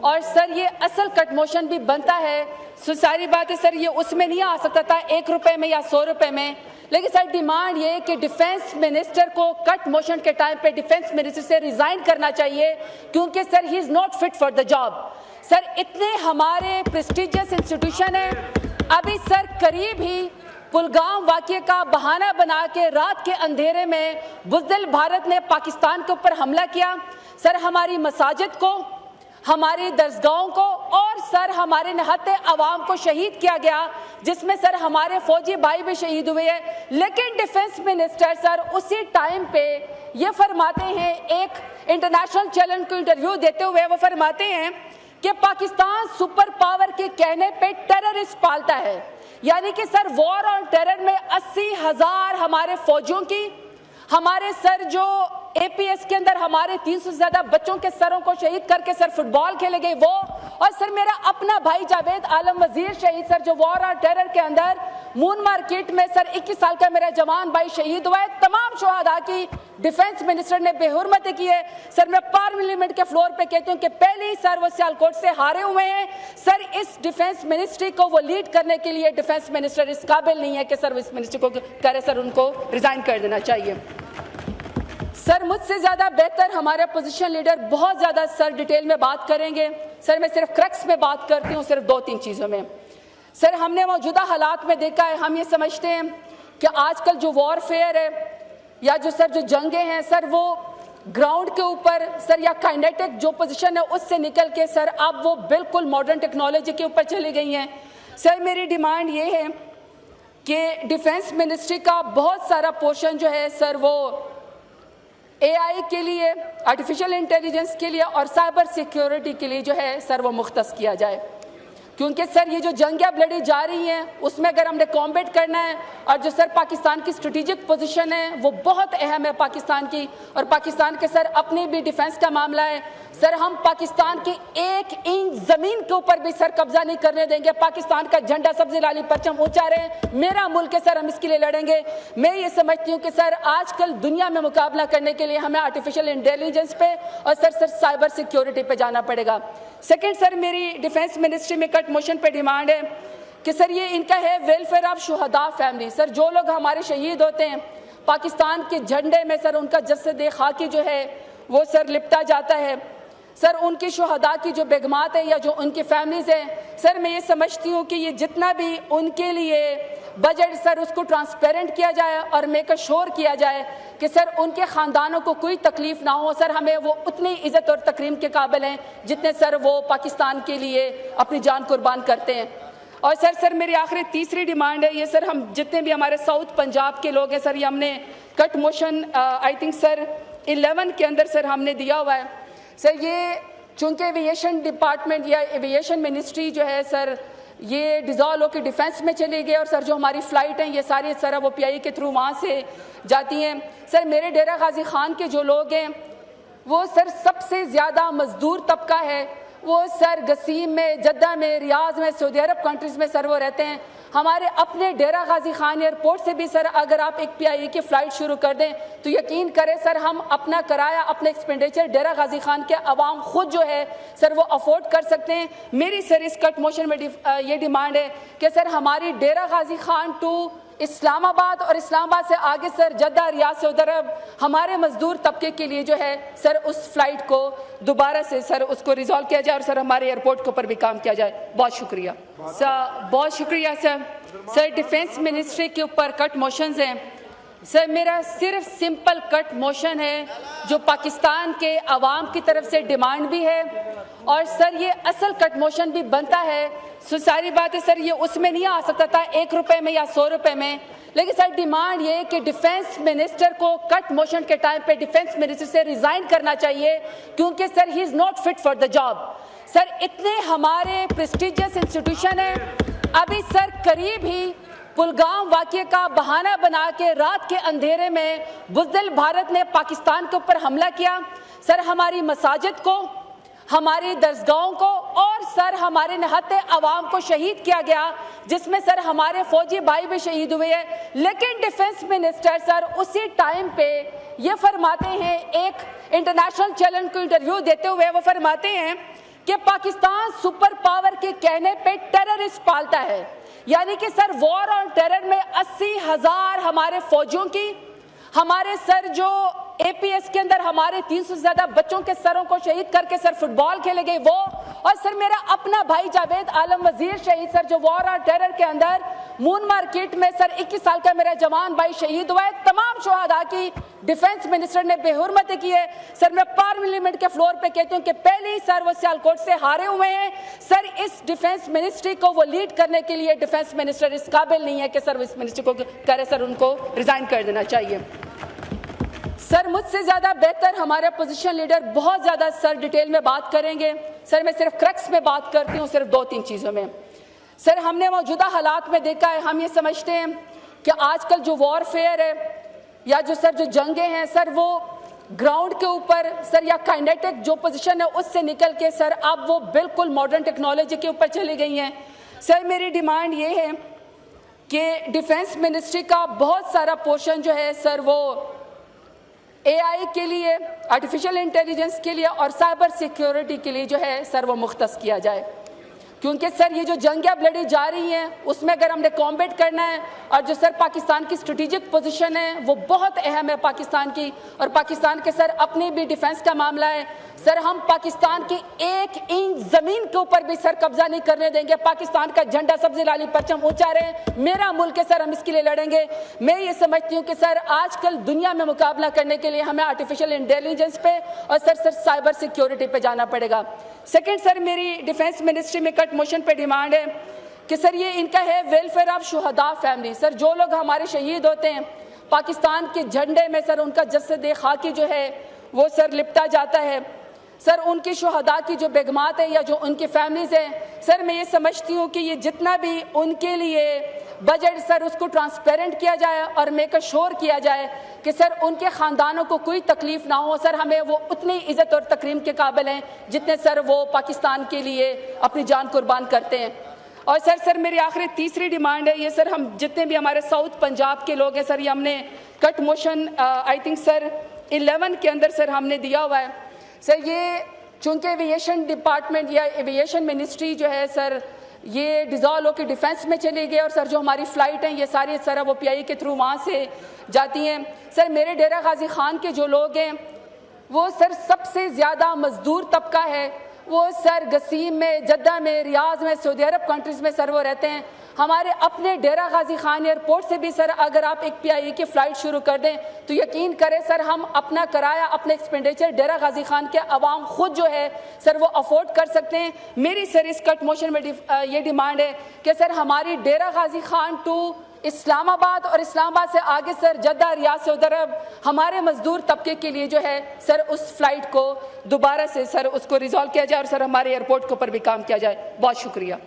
और सर ये असल कट मोशन भी बनता है। सारी बात है सर, ये उसमें नहीं आ सकता था 1 रुपए में या 100 रुपए में, लेकिन सर डिमांड ये कि डिफेंस मिनिस्टर को कट मोशन के टाइम पे डिफेंस मिनिस्टर से रिजाइन करना चाहिए, क्योंकि sir he is not fit for the job. Sir इतने हमारे प्रेस्टिजियस इंस्टीट्यूशन है, अभी सर करीब ही कुलगाम वाक़े का बहाना बना के रात के अंधेरे में बुज़दिल भारत ने पाकिस्तान के ऊपर हमला किया। सर हमारी मसाजिद को, हमारी दरसगाहों को और सर हमारे निहत्ते अवाम को शहीद किया गया, जिसमें सर हमारे फौजी भाई भी शहीद हुए हैं। लेकिन डिफेंस मिनिस्टर सर उसी टाइम पे ये फरमाते हैं, एक इंटरनेशनल चैनल को इंटरव्यू देते हुए वो फरमाते हैं कि पाकिस्तान सुपर पावर के कहने पे टेररिस्ट पालता है। यानी कि सर वॉर और टेरर में 80,000 हमारे फौजियों की, हमारे सर जो एपीएस के अंदर हमारे 300 से ज्यादा बच्चों के सरों को शहीद करके सर फुटबॉल खेले गए वो, और सर मेरा अपना भाई जावेद आलम वजीर शहीद सर जो वॉर और टेरर के अंदर मून मार्केट में सर 21 साल का मेरा जवान भाई शहीद हुआ है। तमाम शहादा की डिफेंस मिनिस्टर ने बेहुरमती की है। सर मैं पार्लियामेंट के फ्लोर पे कहती हूँ कि पहले ही सर वो सियालकोट से हारे हुए हैं। सर इस डिफेंस मिनिस्ट्री को वो लीड करने के लिए डिफेंस मिनिस्टर इस काबिल नहीं है कि सर इस मिनिस्ट्री को करे सर उनको रिजाइन कर देना चाहिए। सर मुझसे ज़्यादा बेहतर हमारे अपोजिशन लीडर बहुत ज़्यादा सर डिटेल में बात करेंगे। सर मैं सिर्फ क्रक्स में बात करती हूँ, सिर्फ 2-3 चीज़ों में। सर हमने मौजूदा हालात में देखा है, हम ये समझते हैं कि आजकल जो वॉरफेयर है या जो सर जो जंगें हैं सर वो ग्राउंड के ऊपर सर या काइनेटिक जो पोजीशन है उससे निकल के सर अब वो बिल्कुल मॉडर्न टेक्नोलॉजी के ऊपर चली गई हैं। सर मेरी डिमांड ये है कि डिफेंस मिनिस्ट्री का बहुत सारा पोर्शन जो है सर वो एआई के लिए, आर्टिफिशियल इंटेलिजेंस के लिए और साइबर सिक्योरिटी के लिए जो है सर वो मुख्तस किया जाए, क्योंकि सर ये जो जंग अब लड़ी जा रही हैं उसमें अगर हमने कॉम्बेट करना है और जो सर पाकिस्तान की स्ट्रेटेजिक पोजीशन है वो बहुत अहम है पाकिस्तान की, और पाकिस्तान के सर अपनी भी डिफेंस का मामला है। सर हम पाकिस्तान की 1 इंच जमीन के ऊपर भी सर कब्जा नहीं करने देंगे। पाकिस्तान का झंडा सब्जी लाली परचम ऊंचा रहे, मेरा मुल्क है सर, हम इसके लिए लड़ेंगे। मैं ये समझती हूँ कि सर आजकल दुनिया में मुकाबला करने के लिए हमें आर्टिफिशियल इंटेलिजेंस पे और सर साइबर सिक्योरिटी पे जाना पड़ेगा। सेकेंड सर मेरी डिफेंस मिनिस्ट्री में कट मोशन पे डिमांड है कि सर ये इनका है वेलफेयर ऑफ शुहदा फैमिली। सर जो लोग हमारे शहीद होते हैं पाकिस्तान के झंडे में सर उनका जस्द खाकी जो है वो सर लिपटा जाता है। सर उनकी शुहदा की जो बेगमात है या जो उनकी फैमिलीज हैं सर मैं ये समझती हूँ कि ये जितना भी उनके लिए बजट सर उसको ट्रांसपेरेंट किया जाए और मेक श्योर किया जाए कि सर उनके ख़ानदानों को कोई तकलीफ ना हो। सर हमें वो उतनी इज़्ज़त और तकरीम के काबिल हैं जितने सर वो पाकिस्तान के लिए अपनी जान कुर्बान करते हैं। और सर मेरी आखिरी तीसरी डिमांड है, ये सर हम जितने भी हमारे साउथ पंजाब के लोग हैं सर ये हमने cut motion I think sir 11 के अंदर सर हमने दिया हुआ है। सर ये चूँकि एविएशन डिपार्टमेंट या एविएशन मिनिस्ट्री जो है सर ये डिज़ॉल्व होकर डिफेंस में चली गई और सर जो हमारी फ़्लाइट हैं ये सारी सर वो पीआई के थ्रू वहाँ से जाती हैं। सर मेरे डेरा गाजी खान के जो लोग हैं वो सर सबसे ज़्यादा मजदूर तबका है, वो सर गसीम में, जद्दा में, रियाज में, सऊदी अरब कंट्रीज़ में सर वो रहते हैं। हमारे अपने डेरा गाजी खान एयरपोर्ट से भी सर अगर आप एक पीआई की फ़्लाइट शुरू कर दें तो यकीन करें सर हम अपना किराया, अपने एक्सपेंडिचर डेरा गाजी खान के अवाम खुद जो है सर वो अफोर्ड कर सकते हैं। मेरी सर इस कट मोशन में ये डिमांड है कि सर हमारी डेरा गाजी खान टू इस्लामाबाद और इस्लामाबाद से आगे सर जद्दा, रियाद, सऊदी अरब हमारे मजदूर तबके के लिए जो है सर उस फ्लाइट को दोबारा से सर उसको रिजॉल्व किया जाए और सर हमारे एयरपोर्ट के ऊपर भी काम किया जाए। बहुत शुक्रिया सर, बहुत शुक्रिया सर। सर डिफेंस मिनिस्ट्री के ऊपर कट मोशंस हैं सर, मेरा सिर्फ सिंपल कट मोशन है जो पाकिस्तान के अवाम की तरफ से डिमांड भी है और सर ये असल कट मोशन भी बनता है। सारी बात है सर ये उसमें नहीं आ सकता था 1 रुपए में या 100 रुपए में, लेकिन सर डिमांड ये कि डिफेंस मिनिस्टर को कट मोशन के टाइम पे डिफेंस मिनिस्टर से रिजाइन करना चाहिए, क्योंकि sir he is not fit for the job. Sir इतने हमारे प्रेस्टिजियस इंस्टीट्यूशन है, अभी सर करीब ही कुलगाम वाक़े का बहाना बना के रात के अंधेरे में बुज़दिल भारत ने पाकिस्तान के ऊपर हमला किया। सर हमारी मसाजिद को, हमारी दरसगाहों को और सर हमारे निहत्ते अवाम को शहीद किया गया, जिसमें सर हमारे फौजी भाई भी शहीद हुए हैं। लेकिन डिफेंस मिनिस्टर सर उसी टाइम पे ये फरमाते हैं, एक इंटरनेशनल चैनल को इंटरव्यू देते हुए वो फरमाते हैं कि पाकिस्तान सुपर पावर के कहने पे टेररिस्ट पालता है। यानी कि सर वॉर और टेरर में 80,000 हमारे फौजियों की, हमारे सर जो एपीएस के अंदर हमारे 300 से ज्यादा बच्चों के सरों को शहीद करके सर फुटबॉल खेले गए वो, और सर मेरा अपना भाई जावेद आलम वजीर शहीद सर जो वॉर और टेरर के अंदर मून मार्केट में सर 21 साल का मेरा जवान भाई शहीद हुआ है। तमाम शहादा की डिफेंस मिनिस्टर ने बेहुरमती की है। सर मैं पार्लियामेंट के फ्लोर पे कहती हूँ कि पहले ही सर वो सियालकोट से हारे हुए हैं। सर इस डिफेंस मिनिस्ट्री को वो लीड करने के लिए डिफेंस मिनिस्टर इस काबिल नहीं है कि सर इस मिनिस्ट्री को करे, सर उनको रिजाइन कर देना चाहिए। सर मुझसे ज्यादा बेहतर हमारे अपोजिशन लीडर बहुत ज्यादा सर डिटेल में बात करेंगे। सर मैं सिर्फ क्रक्स में बात करती हूँ, सिर्फ 2-3 चीजों में। सर हमने मौजूदा हालात में देखा है, हम ये समझते हैं कि आजकल जो वॉरफेयर है या जो सर जो जंगें हैं सर वो ग्राउंड के ऊपर सर या काइनेटिक जो पोजीशन है उससे निकल के सर अब वो बिल्कुल मॉडर्न टेक्नोलॉजी के ऊपर चली गई हैं। सर मेरी डिमांड ये है कि डिफेंस मिनिस्ट्री का बहुत सारा पोर्शन जो है सर वो एआई के लिए, आर्टिफिशियल इंटेलिजेंस के लिए और साइबर सिक्योरिटी के लिए जो है सर वो मुख्तस किया जाए, क्योंकि सर ये जो जंगें अब लड़ी जा रही हैं उसमें अगर हमने कॉम्बैट करना है और जो सर पाकिस्तान की स्ट्रेटेजिक पोजीशन है वो बहुत अहम है पाकिस्तान की, और पाकिस्तान के सर अपने भी डिफेंस का मामला है। सर हम पाकिस्तान की 1 इंच जमीन के ऊपर भी सर कब्जा नहीं करने देंगे। पाकिस्तान का झंडा सब्जी लाली परचम ऊंचा रहे, मेरा मुल्क है सर, हम इसके लिए लड़ेंगे। मैं ये समझती हूँ कि सर आजकल दुनिया में मुकाबला करने के लिए हमें आर्टिफिशियल इंटेलिजेंस पे और सर साइबर सिक्योरिटी पे जाना पड़ेगा। सेकेंड सर मेरी डिफेंस मिनिस्ट्री में कट मोशन पे डिमांड है कि सर ये इनका है वेलफेयर ऑफ शुहदा फैमिली। सर जो लोग हमारे शहीद होते हैं पाकिस्तान के झंडे में सर उनका जस्द खाकी जो है वो सर लिपटा जाता है। सर उनकी शुहदा की जो बेगमात है या जो उनकी फैमिलीज हैं सर मैं ये समझती हूँ कि ये जितना भी उनके लिए बजट सर उसको ट्रांसपेरेंट किया जाए और मेक श्योर किया जाए कि सर उनके ख़ानदानों को कोई तकलीफ ना हो। सर हमें वो उतनी इज़्ज़त और तकरीम के काबिल हैं जितने सर वो पाकिस्तान के लिए अपनी जान कुर्बान करते हैं। और सर मेरी आखिरी तीसरी डिमांड है, ये सर हम जितने भी हमारे साउथ पंजाब के लोग हैं सर ये हमने cut motion I think sir 11 के अंदर सर हमने दिया हुआ है। सर ये चूँकि एविएशन डिपार्टमेंट या एविएशन मिनिस्ट्री जो है सर ये डिज़ॉल्व होकर डिफेंस में चली गई और सर जो हमारी फ़्लाइट हैं ये सारी सर वो पीआई के थ्रू वहाँ से जाती हैं। सर मेरे डेरा गाजी खान के जो लोग हैं वो सर सबसे ज़्यादा मजदूर तबका है, वो सर गसीम में, जद्दा में, रियाज में, सऊदी अरब कंट्रीज़ में सर वो रहते हैं। हमारे अपने डेरा गाजी खान एयरपोर्ट से भी सर अगर आप एक पीआई की फ़्लाइट शुरू कर दें तो यकीन करें सर हम अपना किराया, अपने एक्सपेंडिचर डेरा गाजी खान के अवाम खुद जो है सर वो अफोर्ड कर सकते हैं। मेरी सर इस कट मोशन में ये डिमांड है कि सर हमारी डेरा गाजी खान टू इस्लामाबाद और इस्लामाबाद से आगे सर जद्दा, रियाद, सऊदी अरब हमारे मजदूर तबके के लिए जो है सर उस फ्लाइट को दोबारा से सर उसको रिजॉल्व किया जाए और सर हमारे एयरपोर्ट के ऊपर भी काम किया जाए। बहुत शुक्रिया।